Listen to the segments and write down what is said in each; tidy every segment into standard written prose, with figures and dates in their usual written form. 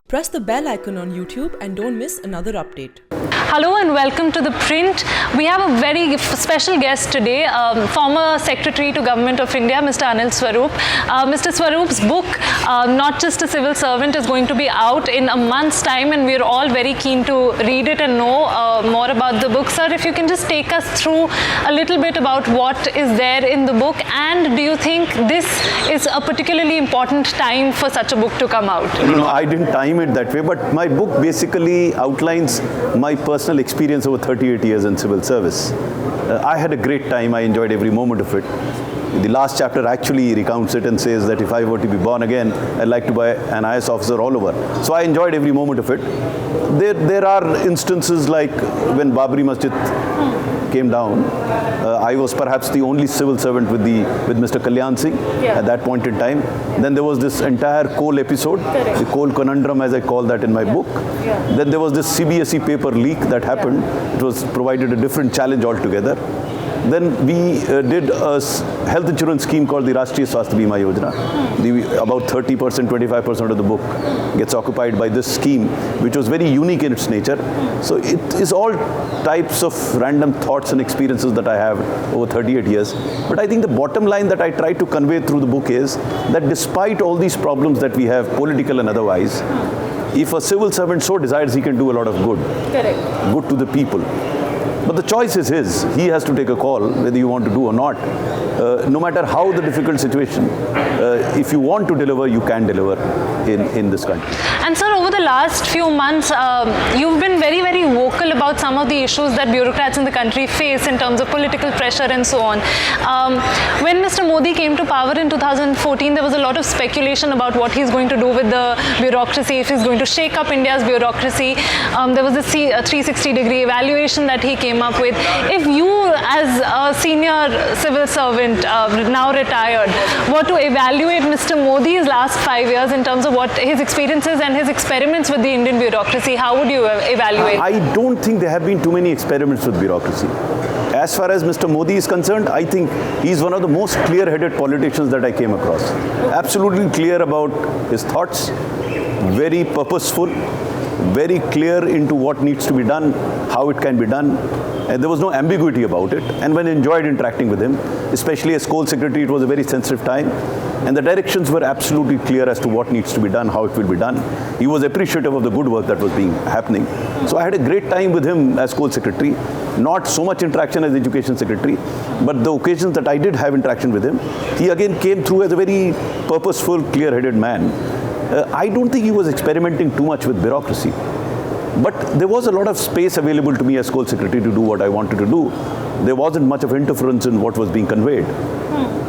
Press the bell icon on YouTube and don't miss another update. Hello and welcome to The Print. We have a very special guest today, former Secretary to Government of India, Mr. Anil Swarup. Mr. Swarup's book, Not Just a Civil Servant, is going to be out in a month's time, and we're all very keen to read it and know more about the book. Sir, if you can just take us through a little bit about what is there in the book, and do you think this is a particularly important time for such a book to come out? No, I didn't time it that way, but my book basically outlines my personal experience over 38 years in civil service. I had a great time. I enjoyed every moment of it. The last chapter actually recounts it and says that if I were to be born again, I'd like to be an IS officer all over. So I enjoyed every moment of it. There are instances like when Babri Masjid came down. I was perhaps the only civil servant with Mr. Kalyan Singh at that point in time. Then there was this entire coal episode, the coal conundrum as I call that in my book. Then there was this CBSE paper leak that happened. It was provided a different challenge altogether. Then we did a health insurance scheme called the Rashtriya Swasthya Bima Yojana. About 30%, 25% of the book gets occupied by this scheme, which was very unique in its nature. So it is all types of random thoughts and experiences that I have over 38 years. But I think the bottom line that I try to convey through the book is that despite all these problems that we have, political and otherwise, if a civil servant so desires, he can do a lot of good. Correct. Good to the people. But the choice is his. He has to take a call whether you want to do or not. No matter how the difficult situation, if you want to deliver, you can deliver in this country. And sir, over the last few months, you've been very, very vocal about some of the issues that bureaucrats in the country face in terms of political pressure and so on. When Mr. Modi came to power in 2014, there was a lot of speculation about what he's going to do with the bureaucracy, if he's going to shake up India's bureaucracy. There was a 360-degree evaluation that he came up with. If you, as a senior civil servant, now retired, were to evaluate Mr. Modi's last 5 years in terms of what his experiences and his experiments with the Indian bureaucracy, how would you evaluate? I don't think there have been too many experiments with bureaucracy. As far as Mr. Modi is concerned, I think he's one of the most clear-headed politicians that I came across. Absolutely clear about his thoughts, very purposeful, very clear into what needs to be done, how it can be done. And there was no ambiguity about it. And when I enjoyed interacting with him, especially as Coal Secretary, it was a very sensitive time. And the directions were absolutely clear as to what needs to be done, how it will be done. He was appreciative of the good work that was happening. So I had a great time with him as Coal Secretary. Not so much interaction as Education Secretary, but the occasions that I did have interaction with him, he again came through as a very purposeful, clear-headed man. I don't think he was experimenting too much with bureaucracy. But there was a lot of space available to me as Coal Secretary to do what I wanted to do. There wasn't much of interference in what was being conveyed.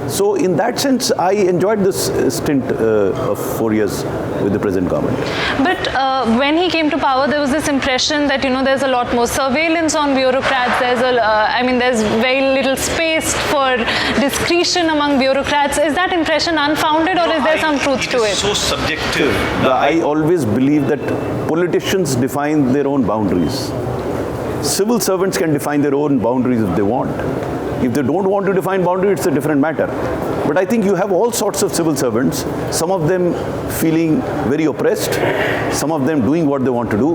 So in that sense, I enjoyed this stint of 4 years with the present government. But when he came to power, there was this impression that, there's a lot more surveillance on bureaucrats. There's very little space for discretion among bureaucrats. Is that impression unfounded, or is there some truth to it? It's so subjective. I always believe that politicians define their own boundaries. Civil servants can define their own boundaries if they want. If they don't want to define boundaries, it's a different matter. But I think you have all sorts of civil servants, some of them feeling very oppressed, some of them doing what they want to do.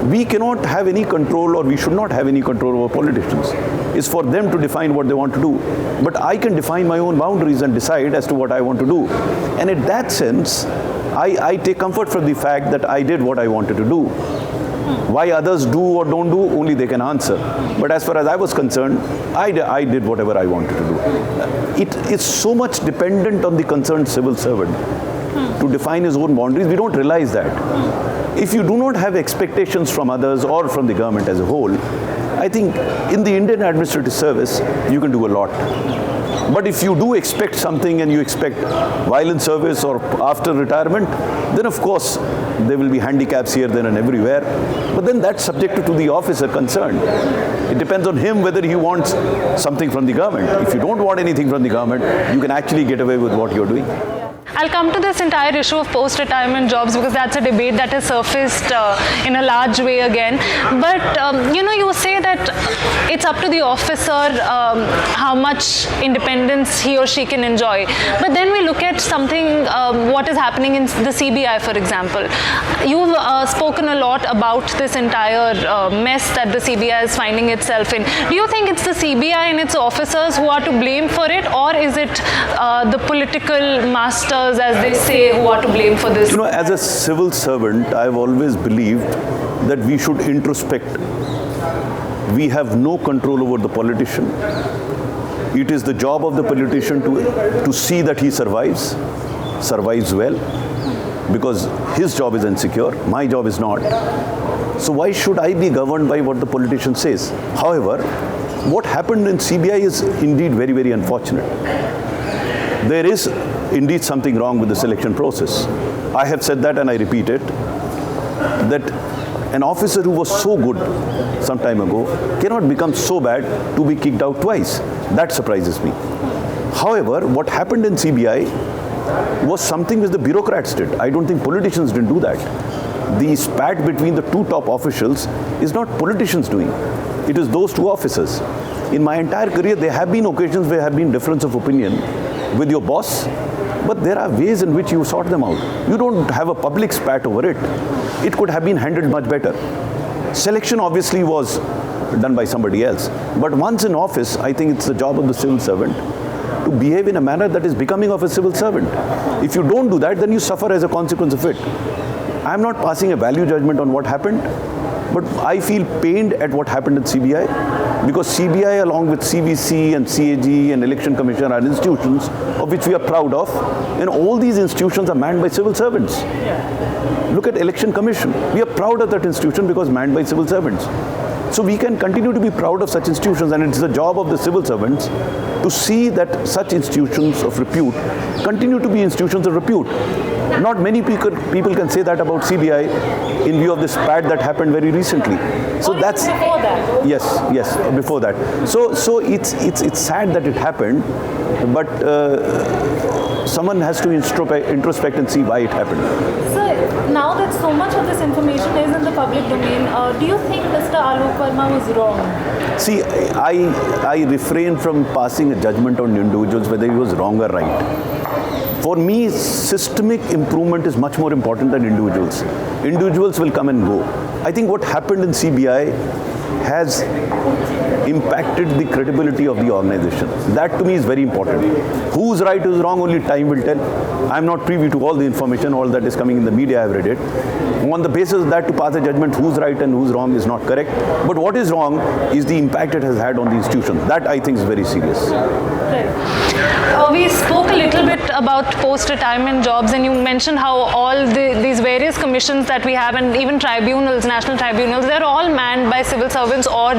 We cannot have any control, or we should not have any control over politicians. It's for them to define what they want to do. But I can define my own boundaries and decide as to what I want to do. And in that sense, I take comfort from the fact that I did what I wanted to do. Why others do or don't do, only they can answer. But as far as I was concerned, I did whatever I wanted to do. It is so much dependent on the concerned civil servant to define his own boundaries. We don't realize that. If you do not have expectations from others or from the government as a whole, I think in the Indian administrative service, you can do a lot. But if you do expect something and you expect violent service or after retirement, then of course there will be handicaps here, there and everywhere. But then that's subjected to the officer concerned. It depends on him whether he wants something from the government. If you don't want anything from the government, you can actually get away with what you're doing. I'll come to this entire issue of post-retirement jobs because that's a debate that has surfaced in a large way again. But you say that it's up to the officer how much independence he or she can enjoy. But then we look at something, what is happening in the CBI, for example. You've spoken a lot about this entire mess that the CBI is finding itself in. Do you think it's the CBI and its officers who are to blame for it, or is it the political masters, as they say, who are to blame for this? As a civil servant, I've always believed that we should introspect. We have no control over the politician. It is the job of the politician to see that he survives well, because his job is insecure, my job is not. So why should I be governed by what the politician says? However, what happened in CBI is indeed very, very unfortunate. There is indeed something wrong with the selection process. I have said that and I repeat it, that an officer who was so good some time ago cannot become so bad to be kicked out twice. That surprises me. However, what happened in CBI was something which the bureaucrats did. I don't think politicians didn't do that. The spat between the two top officials is not politicians doing. It is those two officers. In my entire career, there have been occasions where there have been difference of opinion with your boss, but there are ways in which you sort them out. You don't have a public spat over it. It could have been handled much better. Selection obviously was done by somebody else. But once in office, I think it's the job of the civil servant to behave in a manner that is becoming of a civil servant. If you don't do that, then you suffer as a consequence of it. I'm not passing a value judgment on what happened, but I feel pained at what happened at CBI, because CBI along with CVC and CAG and Election Commission are institutions of which we are proud of, and all these institutions are manned by civil servants. Look at Election Commission. We are proud of that institution because manned by civil servants. So we can continue to be proud of such institutions, and it's the job of the civil servants to see that such institutions of repute continue to be institutions of repute. Not many people can say that about CBI in view of this spat that happened very recently. So that's before that. Yes, before that. So it's sad that it happened, but someone has to introspect and see why it happened. So now that so much of this information is in the public domain, do you think Mr. Alok Verma was wrong? See, I refrain from passing a judgment on individuals whether he was wrong or right. For me, systemic improvement is much more important than individuals. Individuals will come and go. I think what happened in CBI has impacted the credibility of the organization. That to me is very important. Who's right, who's wrong, only time will tell. I'm not privy to all the information, all that is coming in the media, I've read it. On the basis of that, to pass a judgment who's right and who's wrong is not correct. But what is wrong is the impact it has had on the institution. That I think is very serious. We spoke a little bit about post-retirement jobs, and you mentioned how all these various commissions that we have, and even tribunals, national tribunals, they're all manned by civil servants or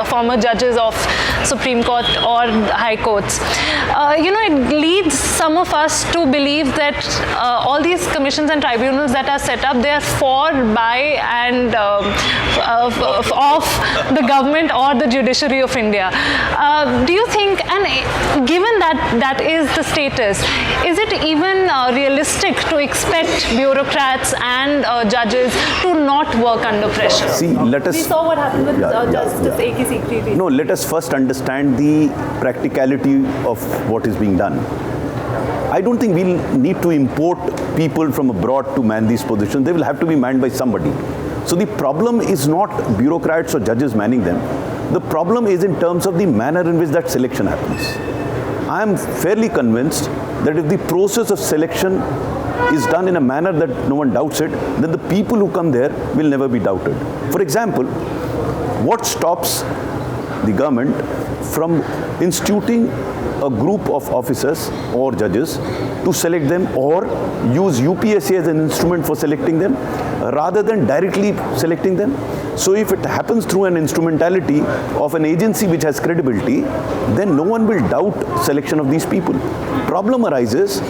former judges of Supreme Court or High Courts. It leads some of us to believe that all these commissions and tribunals that are set up, they are for, by, and of the government or the judiciary of India. Do you think, and given that is the status, is it even realistic to expect bureaucrats and judges to not work under pressure? See, let us... We saw what happened with Justice A.K. Sikri. No, let us first understand the practicality of what is being done. I don't think we'll need to import people from abroad to man these positions. They will have to be manned by somebody. So the problem is not bureaucrats or judges manning them. The problem is in terms of the manner in which that selection happens. I am fairly convinced that if the process of selection is done in a manner that no one doubts it, then the people who come there will never be doubted. For example, what stops the government from instituting a group of officers or judges to select them, or use UPSC as an instrument for selecting them rather than directly selecting them? So if it happens through an instrumentality of an agency which has credibility, then no one will doubt selection of these people. Problem arises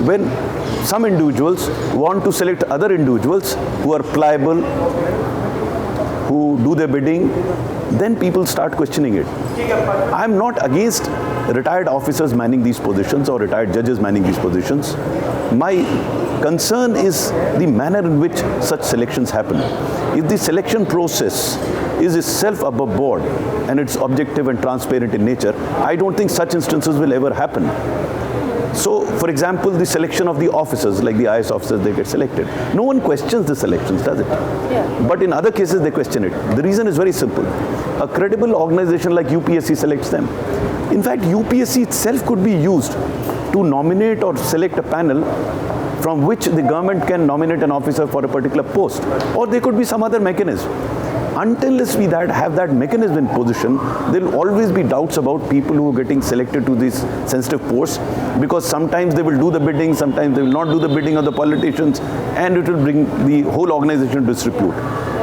when some individuals want to select other individuals who are pliable, who do their bidding, then people start questioning it. I'm not against retired officers manning these positions or retired judges manning these positions. My concern is the manner in which such selections happen. If the selection process is itself above board and it's objective and transparent in nature, I don't think such instances will ever happen. So, for example, the selection of the officers, like the IS officers, they get selected. No one questions the selections, does it? Yeah. But in other cases, they question it. The reason is very simple. A credible organization like UPSC selects them. In fact, UPSC itself could be used to nominate or select a panel from which the government can nominate an officer for a particular post. Or there could be some other mechanism. Until we have that mechanism in position, there will always be doubts about people who are getting selected to these sensitive posts, because sometimes they will do the bidding, sometimes they will not do the bidding of the politicians, and it will bring the whole organization to disrepute.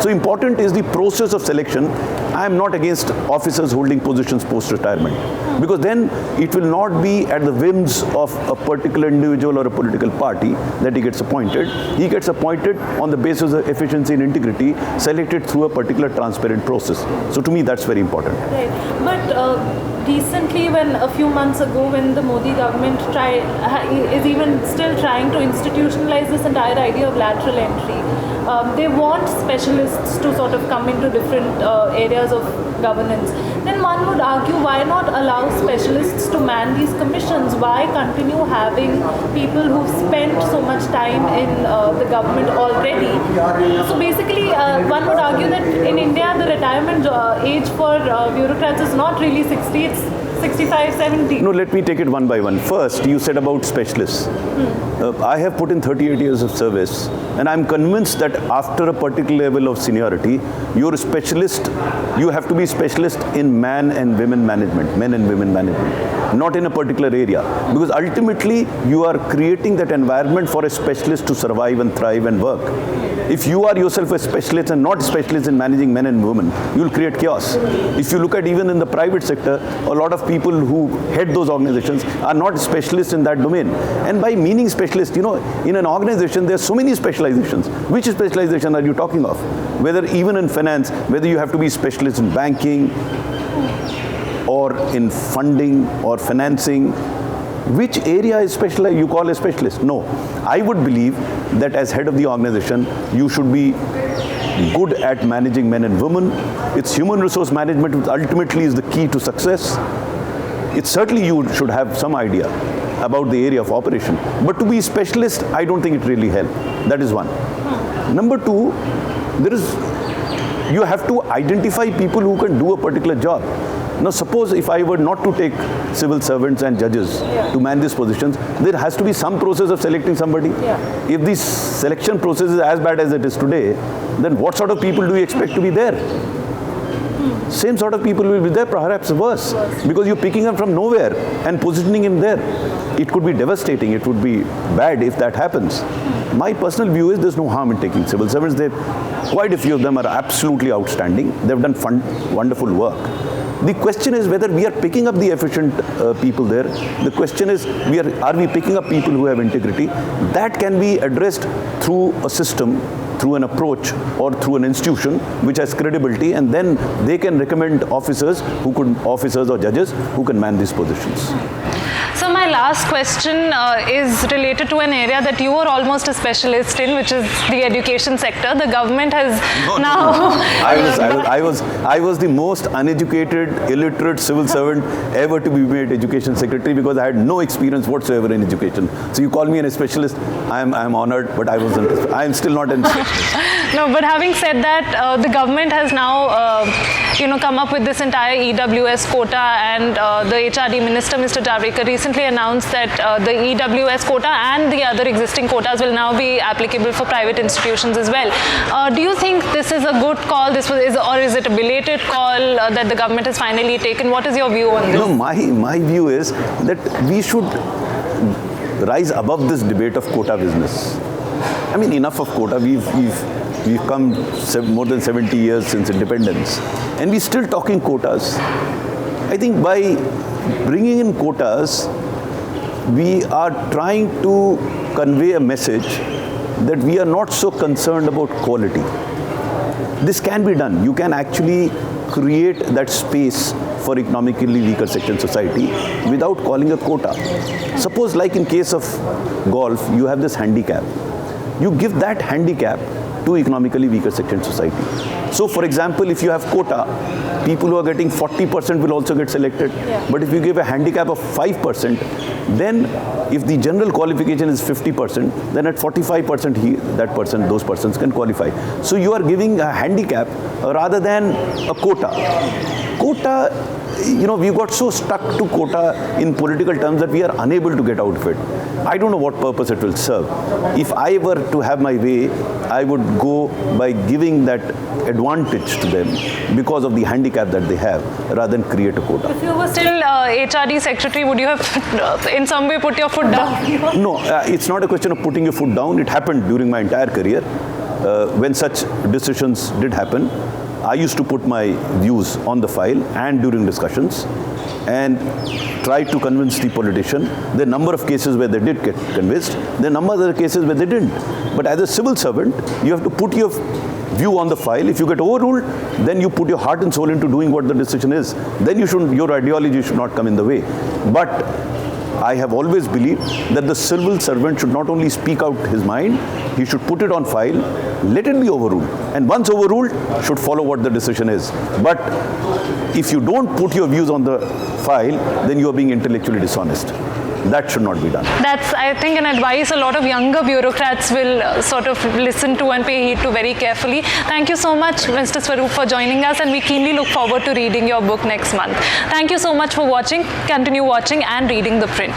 So important is the process of selection. I am not against officers holding positions post-retirement, because then it will not be at the whims of a particular individual or a political party that he gets appointed. He gets appointed on the basis of efficiency and integrity, selected through a particular transparent process. So to me, that's very important. Right. But recently, when a few months ago, when the Modi government is even still trying to institutionalize this entire idea of lateral entry, they want specialists to sort of come into different areas of governance. Then one would argue, why not allow specialists to man these commissions? Why continue having people who've spent so much time in the government already? So basically, one would argue that in India, the retirement age for bureaucrats is not really 60, it's 65, 70. No, let me take it one by one. First, you said about specialists. I have put in 38 years of service, and I'm convinced that after a particular level of seniority, you're a specialist. You have to be specialist in men and women management, not in a particular area. Because ultimately, you are creating that environment for a specialist to survive and thrive and work. If you are yourself a specialist and not a specialist in managing men and women, you will create chaos. If you look at even in the private sector, a lot of people who head those organizations are not specialists in that domain. And by meaning specialist, in an organization, there are so many specializations. Which specialization are you talking of? Whether even in finance, whether you have to be specialist in banking or in funding or financing, which area is specialized, you call a specialist? No. I would believe that as head of the organization, you should be good at managing men and women. It's human resource management which ultimately is the key to success. It's certainly you should have some idea about the area of operation. But to be a specialist, I don't think it really helps. That is one. Number two, you have to identify people who can do a particular job. Now, suppose if I were not to take civil servants and judges to man these positions, there has to be some process of selecting somebody. If this selection process is as bad as it is today, then what sort of people do you expect to be there? Same sort of people will be there, perhaps worse, because you're picking up from nowhere and positioning him there. It could be devastating, it would be bad if that happens. My personal view is there's no harm in taking civil servants. Quite a few of them are absolutely outstanding. They've done wonderful work. The question is whether we are picking up the efficient people there. The question is, are we picking up people who have integrity? That can be addressed through a system, through an approach, or through an institution which has credibility, and then they can recommend officers or judges who can man these positions. So my last question is related to an area that you are almost a specialist in, which is the education sector. The government has I was the most uneducated, illiterate civil servant ever to be made education secretary, because I had no experience whatsoever in education. So you call me a specialist, I am honored, but I am still not a specialist. No, but having said that, the government has now come up with this entire EWS quota, and the HRD minister, Mr. Javadekar, recently announced that the EWS quota and the other existing quotas will now be applicable for private institutions as well. Do you think this is a good call, or is it a belated call that the government has finally taken? What is your view on this? No, my view is that we should rise above this debate of quota business. I mean, enough of quota. We've come more than 70 years since independence, and we're still talking quotas. I think by bringing in quotas, we are trying to convey a message that we are not so concerned about quality. This can be done. You can actually create that space for economically weaker section society without calling a quota. Suppose like in case of golf, you have this handicap. You give that handicap to economically weaker section society. So for example, if you have quota, people who are getting 40% will also get selected. Yeah. But if you give a handicap of 5%, then if the general qualification is 50%, then at 45% those persons can qualify. So you are giving a handicap rather than a quota. Quota, we got so stuck to quota in political terms that we are unable to get out of it. I don't know what purpose it will serve. If I were to have my way, I would go by giving that advantage to them because of the handicap that they have, rather than create a quota. If you were still HRD secretary, would you have in some way put your foot down? No, it's not a question of putting your foot down. It happened during my entire career. When such decisions did happen, I used to put my views on the file and during discussions and try to convince the politician. There are a number of cases where they did get convinced. There are a number of other cases where they didn't. But as a civil servant, you have to put your view on the file. If you get overruled, then you put your heart and soul into doing what the decision is. Then your ideology should not come in the way. But I have always believed that the civil servant should not only speak out his mind, he should put it on file, let it be overruled. And once overruled, should follow what the decision is. But if you don't put your views on the file, then you are being intellectually dishonest. That should not be done. That's, I think, an advice a lot of younger bureaucrats will sort of listen to and pay heed to very carefully. Thank you so much, Mr. Swarup, for joining us, and we keenly look forward to reading your book next month. Thank you so much for watching. Continue watching and reading The Print.